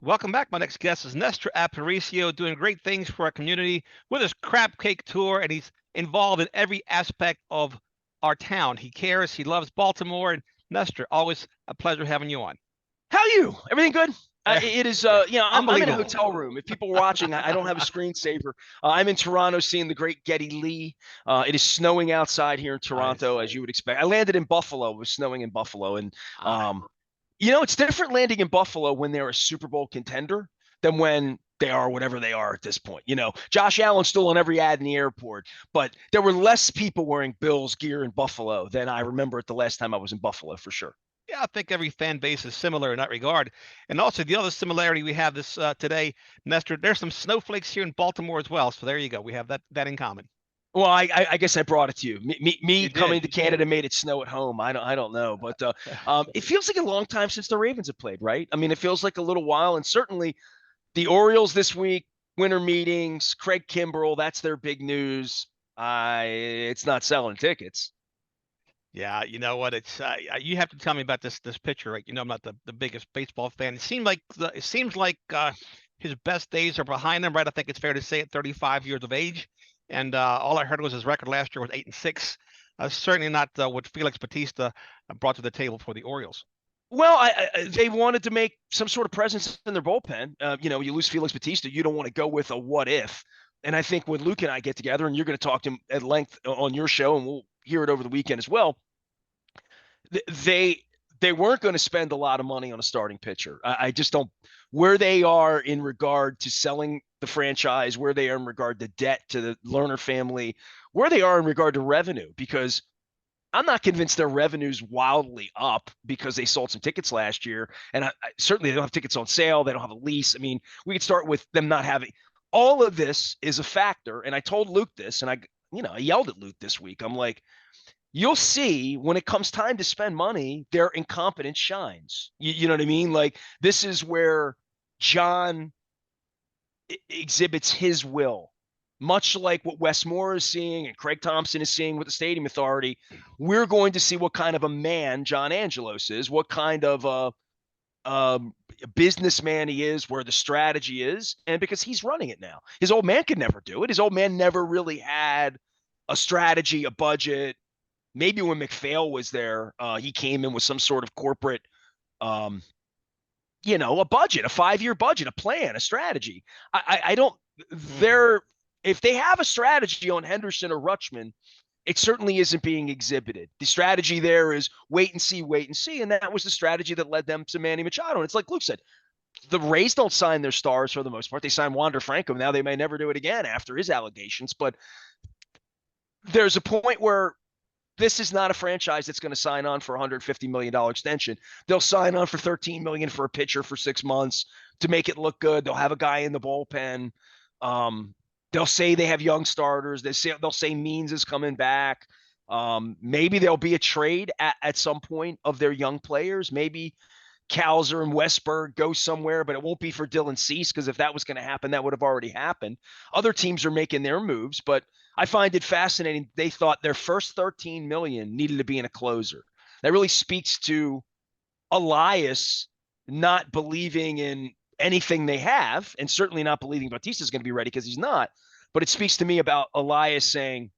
Welcome back. My next guest is Nestor Aparicio, doing great things for our community with his crab cake tour, and he's involved in every aspect of our town. He cares. He loves Baltimore. And Nestor, always a pleasure having you on. How are you? Everything good? Eh, It is, yeah, I'm in a unbelievable. hotel room. If people are watching, I don't have a screensaver. I'm in Toronto seeing the great Getty Lee. It is snowing outside here in Nice. Toronto, as you would expect. I landed in Buffalo. It was snowing in Buffalo. And, Ah, um, it's different landing in Buffalo when they're a Super Bowl contender than when they are whatever they are at this point. Josh Allen's still on every ad in the airport, but there were less people wearing Bills gear in Buffalo than I remember at the last time I was in Buffalo, for sure. yeah, I think every fan base is similar in that regard. And also, the other similarity we have this today, Nestor, there's some snowflakes here in Baltimore as well. So there you go. We have that in common. Well, I guess I brought it to you. Me You did. coming to Canada made it snow at home. I don't know, but it feels like a long time since the Ravens have played, right? I mean, it feels like a little while, and certainly the Orioles this week, winter meetings, Craig Kimbrel, that's their big news. It's not selling tickets. Yeah, you know what? It's you have to tell me about this picture, right? I'm not the biggest baseball fan. It seems like his best days are behind him, right? I think it's fair to say at 35 years of age. And all I heard was his record last year was 8-6. Certainly not what Felix Batista brought to the table for the Orioles. Well, they wanted to make some sort of presence in their bullpen. You lose Felix Batista, you don't want to go with a what if. And I think when Luke and I get together, and you're going to talk to him at length on your show, and we'll hear it over the weekend as well, they they weren't going to spend a lot of money on a starting pitcher. I just don't where they are in regard to selling the franchise, where they are in regard to debt to the Lerner family, where they are in regard to revenue, because I'm not convinced their revenue's wildly up because they sold some tickets last year. And certainly they don't have tickets on sale. They don't have a lease. I mean, we could start with them not having all of this is a factor. And I told Luke this, and I yelled at Luke this week. I'm like, you'll see when it comes time to spend money, their incompetence shines. You know what I mean? Like, this is where John exhibits his will, much like what Wes Moore is seeing and Craig Thompson is seeing with the Stadium Authority. We're going to see what kind of a man John Angelos is, what kind of a businessman he is, where the strategy is, and because he's running it now. His old man could never do it. His old man never really had a strategy, a budget. Maybe when McPhail was there, he came in with some sort of corporate, um, a budget, a 5-year budget, a plan, a strategy. I don't. They're if they have a strategy on Henderson or Rutschman, it certainly isn't being exhibited. The strategy there is wait and see, and that was the strategy that led them to Manny Machado. And it's like Luke said, the Rays don't sign their stars for the most part. They sign Wander Franco. Now they may never do it again after his allegations, but there's a point where this is not a franchise that's going to sign on for a $150 million extension. They'll sign on for $13 million for a pitcher for 6 months to make it look good. They'll have a guy in the bullpen. They'll say they have young starters. They'll say Means is coming back. Maybe there'll be a trade at some point of their young players. Maybe Kalzer and Westberg go somewhere, but it won't be for Dylan Cease, because if that was going to happen, that would have already happened. Other teams are making their moves, but I find it fascinating. They thought their first 13 million needed to be in a closer. That really speaks to Elias not believing in anything they have, and certainly not believing Bautista is going to be ready, because he's not. But it speaks to me about Elias saying,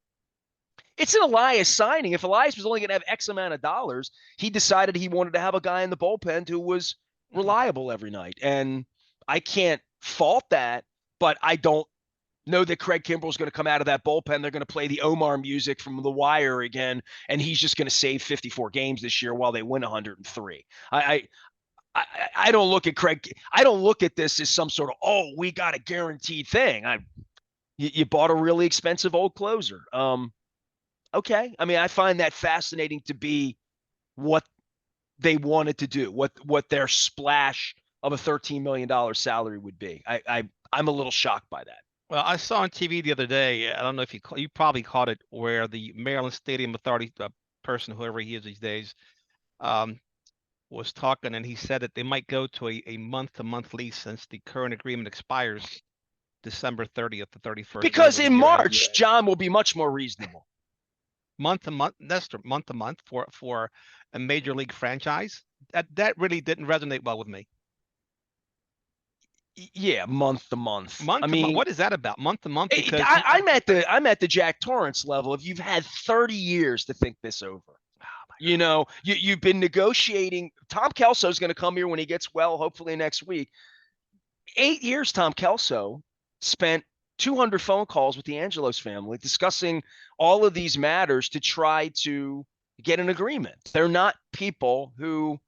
it's an Elias signing. If Elias was only going to have X amount of dollars, he decided he wanted to have a guy in the bullpen who was reliable every night. And I can't fault that, but I don't know that Craig Kimbrel's going to come out of that bullpen. They're going to play the Omar music from The Wire again, and he's just going to save 54 games this year while they win 103. I don't look at Craig. I don't look at this as some sort of, we got a guaranteed thing. You bought a really expensive old closer. Okay. I mean, I find that fascinating to be what they wanted to do, what their splash of a $13 million salary would be. I'm a little shocked by that. Well, I saw on TV the other day. I don't know if you probably caught it, where the Maryland Stadium Authority person, whoever he is these days, um, was talking, and he said that they might go to a month-to-month lease since the current agreement expires December 30th to 31st, Because whenever the in year ends. March, John will be much more reasonable. Month to month, that's month to month for a major league franchise. That really didn't resonate well with me. Yeah, month to month. I Month to month. mean, What is that about? Month to month? Because I'm at the Jack Torrance level. If you've had 30 years to think this over, oh my you know, you've been negotiating. Tom Kelso's going to come here when he gets well, hopefully next week. 8 years, Tom Kelso spent 200 phone calls with the Angelos family discussing all of these matters to try to get an agreement. They're not people who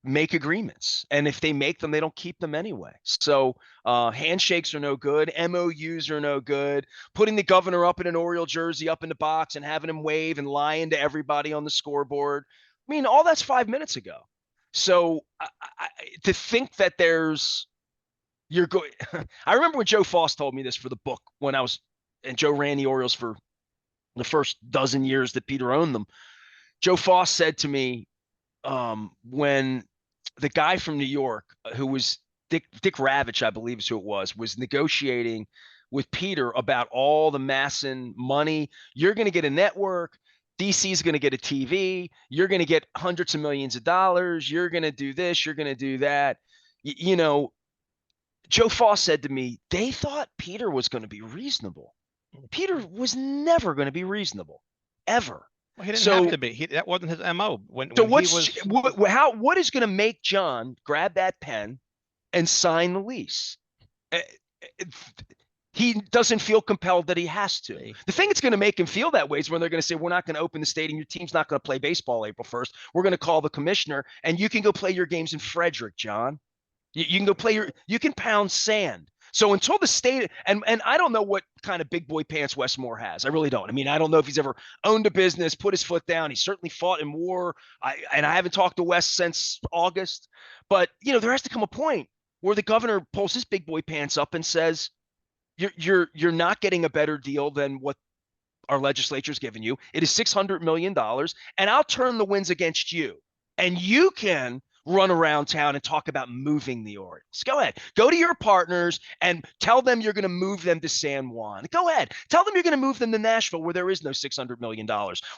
make agreements, and if they make them, they don't keep them anyway. So handshakes are no good, MOUs are no good. Putting the governor up in an Oriole jersey up in the box and having him wave and lying to everybody on the scoreboard, I mean, all that's 5 minutes ago. So to think that you're going I remember when Joe Foss told me this for the book, when I was and Joe ran the Orioles for the first dozen years that Peter owned them. Joe Foss said to me, when the guy from New York, who was Dick Ravitch, I believe is who it was negotiating with Peter about all the Masson money. You're going to get a network. DC is going to get a TV. You're going to get hundreds of millions of dollars. You're going to do this. You're going to do that. You know, Joe Foss said to me, they thought Peter was going to be reasonable. Peter was never going to be reasonable, ever. Well, he didn't have to be. That wasn't his MO. So When he was what is going to make John grab that pen and sign the lease? He doesn't feel compelled that he has to. The thing that's going to make him feel that way is when they're going to say, we're not going to open the stadium. Your team's not going to play baseball April 1st. We're going to call the commissioner, and you can go play your games in Frederick, John. You can go you can pound sand. So until the state, and I don't know what kind of big boy pants Wes Moore has. I really don't. I mean, I don't know if he's ever owned a business, put his foot down. He certainly fought in war. I haven't talked to Wes since August. But, you know, there has to come a point where the governor pulls his big boy pants up and says, you're not getting a better deal than what our legislature's given you. It is $600 million, and I'll turn the winds against you. And you can run around town and talk about moving the Orioles. Go ahead. Go to your partners and tell them you're going to move them to San Juan. Go ahead. Tell them you're going to move them to Nashville, where there is no $600 million,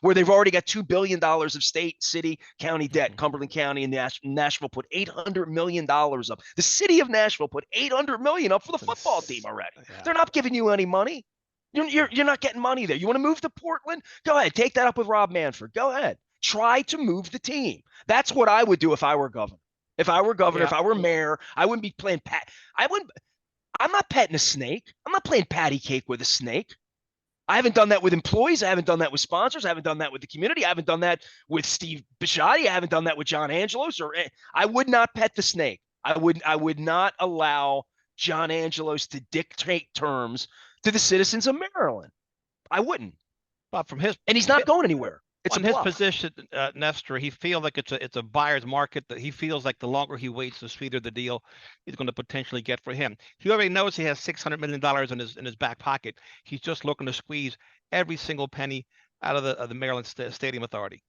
where they've already got $2 billion of state, city, county debt. Cumberland County and Nashville put $800 million up. The city of Nashville put $800 million up for the football team already. Yeah. They're not giving you any money. You're not getting money there. You want to move to Portland? Go ahead. Take that up with Rob Manfred. Go ahead. Try to move the team. That's what I would do if I were governor. If I were governor, if I were mayor, I wouldn't be playing I'm not petting a snake. I'm not playing patty cake with a snake. I haven't done that with employees. I haven't done that with sponsors. I haven't done that with the community. I haven't done that with Steve Bisciotti. I haven't done that with John Angelos. I would not pet the snake. I would not allow John Angelos to dictate terms to the citizens of Maryland. I wouldn't. But and he's not going anywhere. It's in his position, Nestor, he feels like it's a buyer's market. That he feels like the longer he waits, the sweeter the deal he's going to potentially get for him. He already knows he has $600 million in his back pocket. He's just looking to squeeze every single penny out of the Maryland Stadium Authority.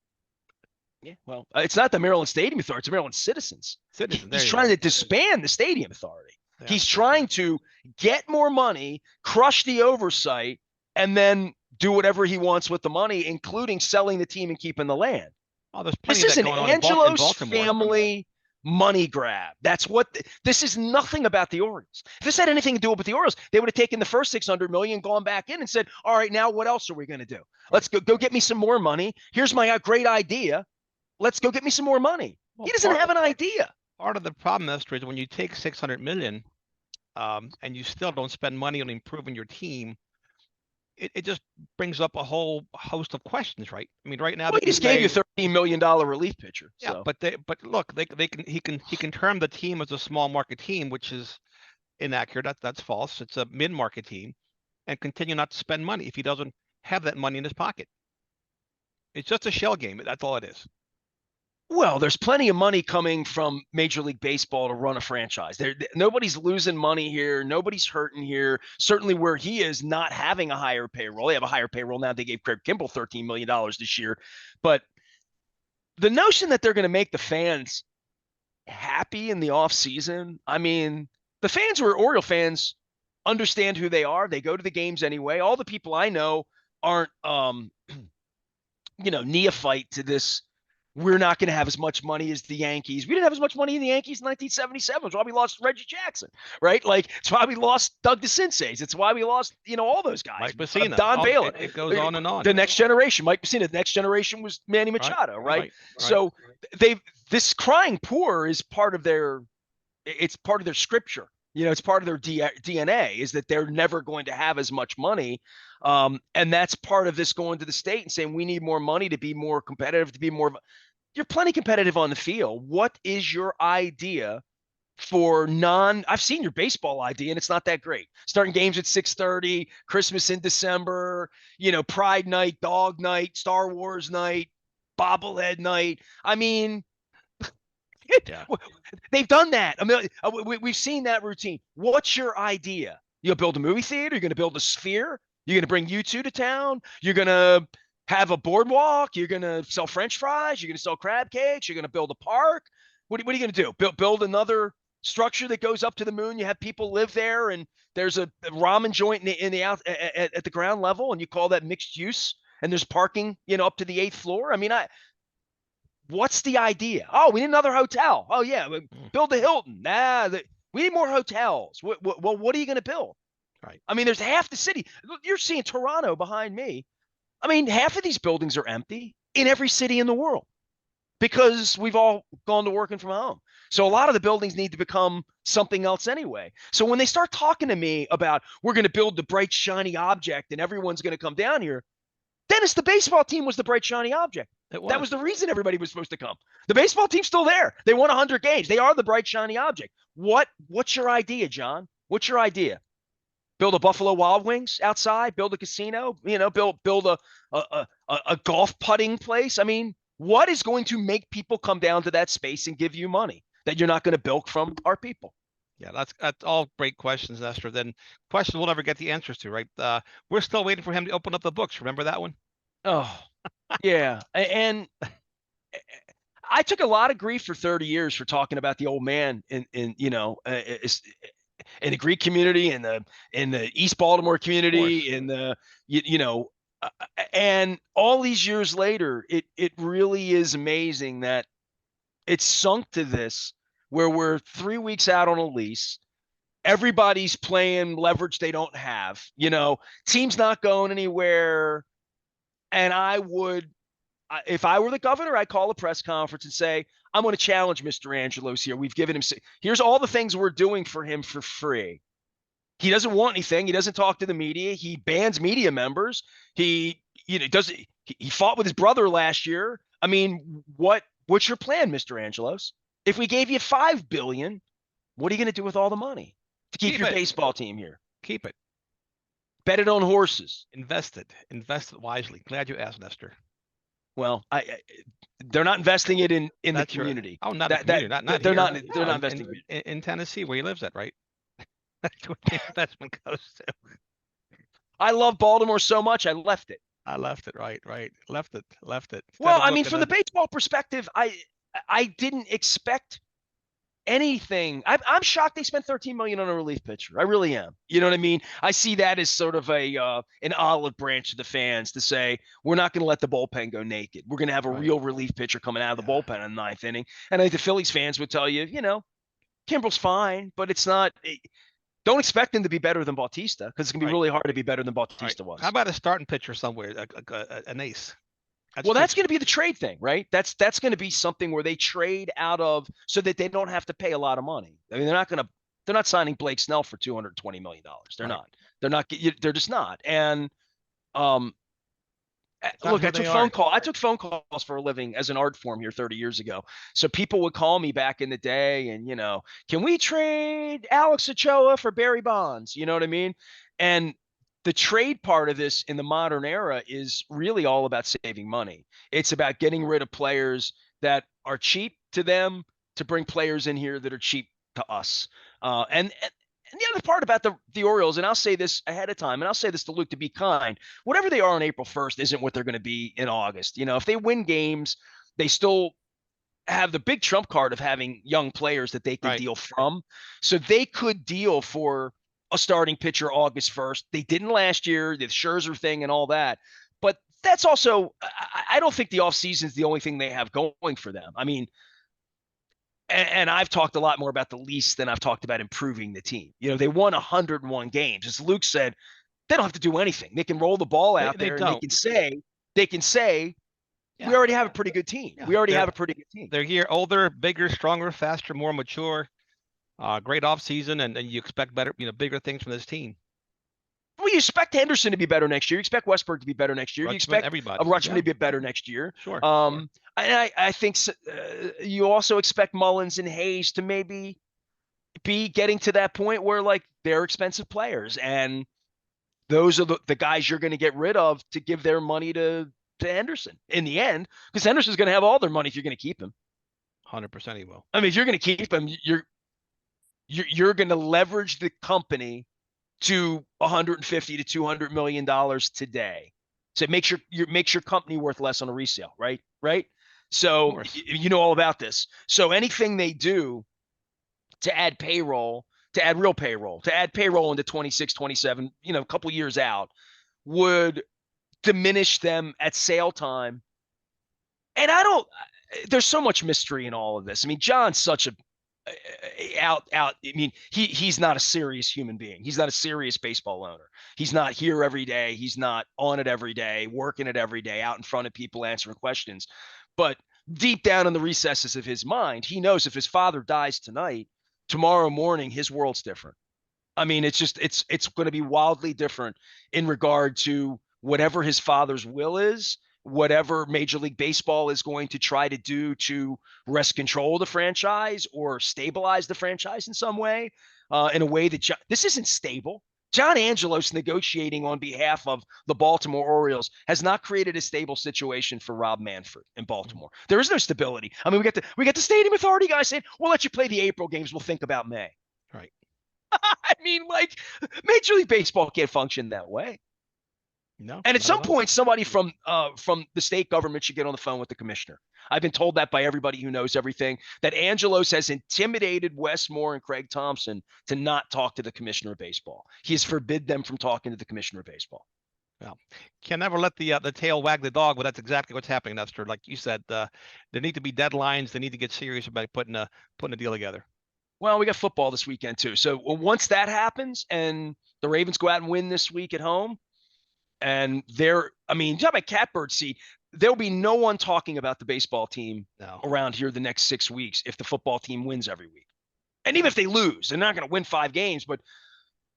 Yeah, well, it's not the Maryland Stadium Authority; it's Maryland citizens. He's trying to disband the Stadium Authority. Yeah, he's trying to get more money, crush the oversight, and then do whatever he wants with the money, including selling the team and keeping the land. Oh, there's plenty this is an Angelos family money grab. That's what this is. Nothing about the Orioles. If this had anything to do with the Orioles, they would have taken the first $600 million, gone back in, and said, "All right, now what else are we going to do? Let's go get me some more money. Here's my great idea. Let's go get me some more money." Well, he doesn't have an idea. Part of the problem, Nestor, is when you take $600 million, and you still don't spend money on improving your team. It just brings up a whole host of questions, right? I mean, right now he just gave you $13 million relief pitcher. Yeah, so. but look, he can term the team as a small market team, which is inaccurate. That's false. It's a mid-market team, and continue not to spend money if he doesn't have that money in his pocket. It's just a shell game. That's all it is. Well, there's plenty of money coming from Major League Baseball to run a franchise. Nobody's losing money here. Nobody's hurting here. Certainly where he is not having a higher payroll. They have a higher payroll now. They gave Craig Kimbrel $13 million this year. But the notion that they're going to make the fans happy in the offseason, I mean, the fans who are Oriole fans understand who they are. They go to the games anyway. All the people I know aren't, neophyte to this we're not going to have as much money as the Yankees. We didn't have as much money in the Yankees in 1977. It's why we lost Reggie Jackson, right? Like, it's why we lost Doug DeCinces. It's why we lost, all those guys. Mike Messina. Don Baylor. It goes on and on. The next generation, Mike Messina. The next generation was Manny Machado, right? So this crying poor is part of their scripture. It's part of their DNA is that they're never going to have as much money. And that's part of this going to the state and saying, we need more money to be more competitive, to be more. You're plenty competitive on the field. What is your idea for I've seen your baseball idea and it's not that great. Starting games at 6:30, Christmas in December, Pride Night, Dog Night, Star Wars Night, Bobblehead Night. I mean, yeah. They've done that. I mean, we've seen that routine. What's your idea? You'll build a movie theater? You're going to build a Sphere? You're going to bring U2 to town? You're going to have a boardwalk? You're going to sell French fries? You're going to sell crab cakes? You're going to build a park? What are you going to do? Build another structure that goes up to the moon? You have people live there, and there's a ramen joint in the out at the ground level, and you call that mixed use? And there's parking, up to the 8th floor. I mean, what's the idea? Oh, we need another hotel. Oh yeah, build a Hilton. We need more hotels. Well, what are you going to build? Right. I mean, there's half the city. You're seeing Toronto behind me. I mean, half of these buildings are empty in every city in the world because we've all gone to working from home. So a lot of the buildings need to become something else anyway. So when they start talking to me about we're going to build the bright, shiny object and everyone's going to come down here, Dennis, the baseball team was the bright, shiny object. That was the reason everybody was supposed to come. The baseball team's still there. They won 100 games. They are the bright, shiny object. What's your idea, John? What's your idea? Build a Buffalo Wild Wings outside? Build a casino? Build a golf putting place? I mean, what is going to make people come down to that space and give you money that you're not going to bilk from our people? Yeah, that's all great questions, Nestor. Then questions we'll never get the answers to, right? We're still waiting for him to open up the books. Remember that one? Oh, yeah. And I took a lot of grief for 30 years for talking about the old man in the Greek community, in the East Baltimore community, and all these years later, it really is amazing that it's sunk to this where we're 3 weeks out on a lease. Everybody's playing leverage they don't have. Team's not going anywhere. And if I were the governor, I'd call a press conference and say, I'm going to challenge Mr. Angelos here. We've given him, here's all the things we're doing for him for free. He doesn't want anything. He doesn't talk to the media. He bans media members. He fought with his brother last year. I mean, what's your plan, Mr. Angelos? If we gave you $5 billion, what are you going to do with all the money to keep your baseball team here? Keep it. Bet it on horses. Invest it wisely. Glad you asked, Nestor. Well, they're not investing it in the community. Oh, not that, community. Not they're here. They're not investing in Tennessee, where he lives at, right? That's where the investment goes to. I love Baltimore so much, I left it. I left it. Right. Left it. Well, I mean, from the baseball perspective, I didn't expect anything. I'm shocked they spent $13 million on a relief pitcher. I really am. You know what I mean? I see that as sort of an olive branch to the fans to say, we're not going to let the bullpen go naked. We're going to have a real relief pitcher coming out of the bullpen in the 9th inning. And I think the Phillies fans would tell you, Kimbrel's fine, but it's not. Don't expect him to be better than Bautista because it's going to be really hard to be better than Bautista was. How about a starting pitcher somewhere, an ace? That's going to be the trade thing, right? That's going to be something where they trade out of so that they don't have to pay a lot of money. I mean, they're not signing Blake Snell for $220 million. They're just not. And look, I took phone calls for a living as an art form here 30 years ago. So people would call me back in the day and, can we trade Alex Ochoa for Barry Bonds? You know what I mean? And the trade part of this in the modern era is really all about saving money. It's about getting rid of players that are cheap to them to bring players in here that are cheap to us. And the other part about the Orioles, and I'll say this ahead of time, and I'll say this to Luke to be kind, whatever they are on April 1st isn't what they're going to be in August. If they win games, they still have the big trump card of having young players that they can deal from. So they could deal for a starting pitcher August 1st. They didn't last year, the Scherzer thing and all that. But that's also, I don't think the offseason is the only thing they have going for them. I mean, and I've talked a lot more about the lease than I've talked about improving the team. They won 101 games. As Luke said, they don't have to do anything. They can roll the ball out They there and don't. they can say, we Yeah. already have a pretty good team. Yeah. We already have a pretty good team. They're here, older, bigger, stronger, faster, more mature. Great offseason, and you expect better, bigger things from this team. Well, you expect Henderson to be better next year. You expect Westberg to be better next year. You expect everybody. Rutschman to be better next year. Sure. I think you also expect Mullins and Hayes to maybe be getting to that point where like they're expensive players, and those are the guys you're going to get rid of to give their money to Henderson in the end, because Henderson's going to have all their money if you're going to keep him. 100% he will. I mean, if you're going to keep him, you're going to leverage the company to 150 to 200 million dollars today. So it makes your company worth less on a resale, right? So you know all about this. So anything they do to add payroll, to add real payroll, to add payroll into 26, 27, a couple years out, would diminish them at sale time. And there's so much mystery in all of this. I mean, John's such a out. I mean, he's not a serious human being. He's not a serious baseball owner. He's not here every day. He's not on it every day, working it every day, out in front of people answering questions. But deep down in the recesses of his mind, he knows if his father dies tonight, tomorrow morning, his world's different. I mean, it's going to be wildly different in regard to whatever his father's will is, whatever Major League Baseball is going to try to do to wrest control of the franchise or stabilize the franchise in some way, in a way that this isn't stable. John Angelos negotiating on behalf of the Baltimore Orioles has not created a stable situation for Rob Manfred in Baltimore. There is no stability. I mean, we got the stadium authority guys saying, we'll let you play the April games. We'll think about May. Right. I mean, like, Major League Baseball can't function that way. No. And at some point, somebody from the state government should get on the phone with the commissioner. I've been told that by everybody who knows everything, that Angelos has intimidated Wes Moore and Craig Thompson to not talk to the commissioner of baseball. He has forbid them from talking to the commissioner of baseball. Well, can never let the tail wag the dog, but that's exactly what's happening, Nestor. Like you said, there need to be deadlines. They need to get serious about putting a deal together. Well, we got football this weekend too. So once that happens and the Ravens go out and win this week at home, and you talk about catbird seat, there'll be no one talking about the baseball team around here the next 6 weeks if the football team wins every week. And even if they lose, they're not going to win 5 games, but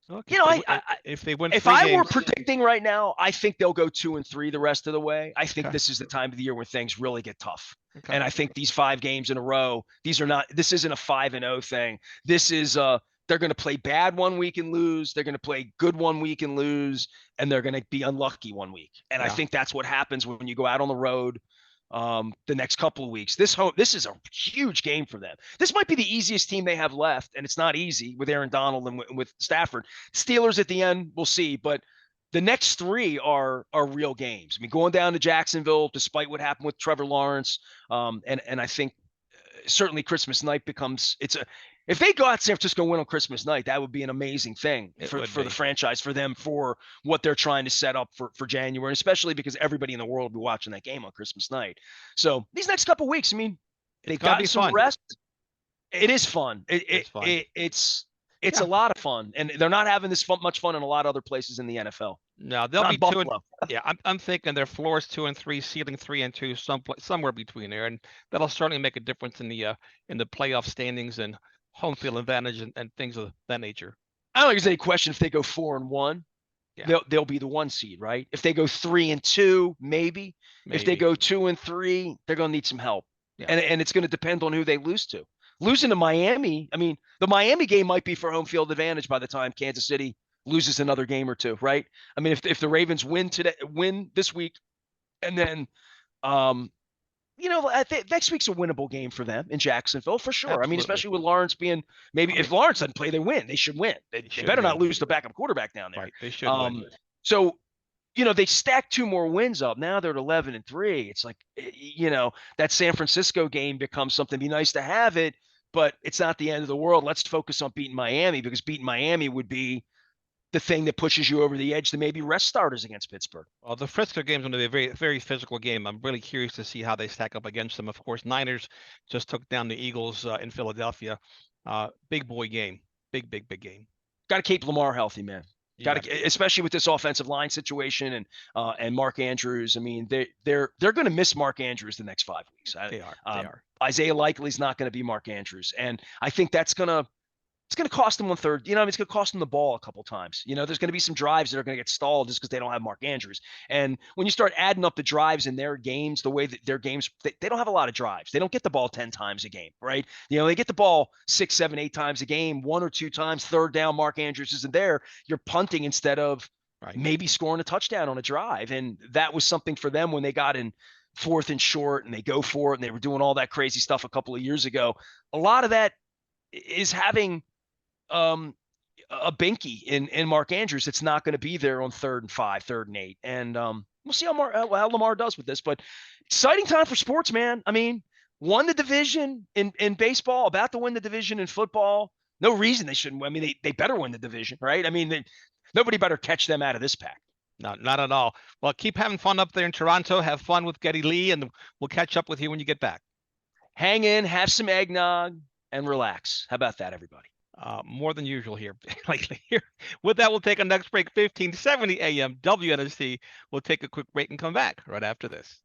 if they win, if I were predicting right now, I think they'll go 2-3 the rest of the way. I think this is the time of the year where things really get tough. Okay. And I think these 5 games in a row, this isn't a 5-0 thing. This is they're going to play bad one week and lose. They're going to play good one week and lose, and they're going to be unlucky one week. And I think that's what happens when you go out on the road the next couple of weeks. This is a huge game for them. This might be the easiest team they have left, and it's not easy with Aaron Donald and with Stafford. Steelers at the end, we'll see, but the next 3 are real games. I mean, going down to Jacksonville, despite what happened with Trevor Lawrence, and I think certainly Christmas night if they go out to San Francisco and win on Christmas night, that would be an amazing thing for the franchise, for them, for what they're trying to set up for January, especially because everybody in the world will be watching that game on Christmas night. So these next couple of weeks, I mean, they've got some rest. It is fun. It's a lot of fun, and they're not having this much fun in a lot of other places in the NFL. No, they'll be 2. I'm thinking their floor is 2-3, ceiling 3-2, somewhere between there, and that'll certainly make a difference in the playoff standings and home field advantage and things of that nature. I don't think there's any question if they go 4-1, they'll be the 1 seed, right? If they go 3-2, maybe. If they go 2-3, they're going to need some help, and it's going to depend on who they lose to. Losing to Miami, I mean, the Miami game might be for home field advantage by the time Kansas City loses another game or 2, right? I mean, if the Ravens win this week, and then I think next week's a winnable game for them in Jacksonville for sure. Absolutely. I mean, especially with Lawrence being if Lawrence doesn't play, they win. They should win. They better not lose the backup quarterback down there. Right. They should win. So, they stacked 2 more wins up. Now they're at 11-3. It's like, that San Francisco game becomes something. Be nice to have it, but it's not the end of the world. Let's focus on beating Miami, because beating Miami would be the thing that pushes you over the edge to maybe rest starters against Pittsburgh. Well, the Frisco game is going to be a very, very physical game. I'm really curious to see how they stack up against them. Of course, Niners just took down the Eagles in Philadelphia. Big boy game. Big game. Got to keep Lamar healthy, man. Yeah. Got to, especially with this offensive line situation and Mark Andrews. I mean, they're going to miss Mark Andrews the next 5 weeks. They are. Isaiah Likely's not going to be Mark Andrews, and I think it's going to cost them 1/3. You know, I mean, it's going to cost them the ball a couple times. You know, there's going to be some drives that are going to get stalled just because they don't have Mark Andrews. And when you start adding up the drives in their games, the way that their games, they don't have a lot of drives. They don't get the ball 10 times a game, right? You know, they get the ball 6, 7, 8 times a game, 1 or 2 times, third down, Mark Andrews isn't there. You're punting instead of maybe scoring a touchdown on a drive. And that was something for them when they got in 4th and short and they go for it and they were doing all that crazy stuff a couple of years ago. A lot of that is having a binky in Mark Andrews. It's not going to be there on 3rd and 5, 3rd and 8. And we'll see how Lamar does with this, but exciting time for sports, man. I mean, won the division in baseball, about to win the division in football. No reason they shouldn't win. I mean, they better win the division, right? I mean, nobody better catch them out of this pack. No, not at all. Well, keep having fun up there in Toronto. Have fun with Geddy Lee, and we'll catch up with you when you get back. Hang in, have some eggnog, and relax. How about that, everybody? More than usual here lately. With that, we'll take a next break. 1570 AM WNST. We'll take a quick break and come back right after this.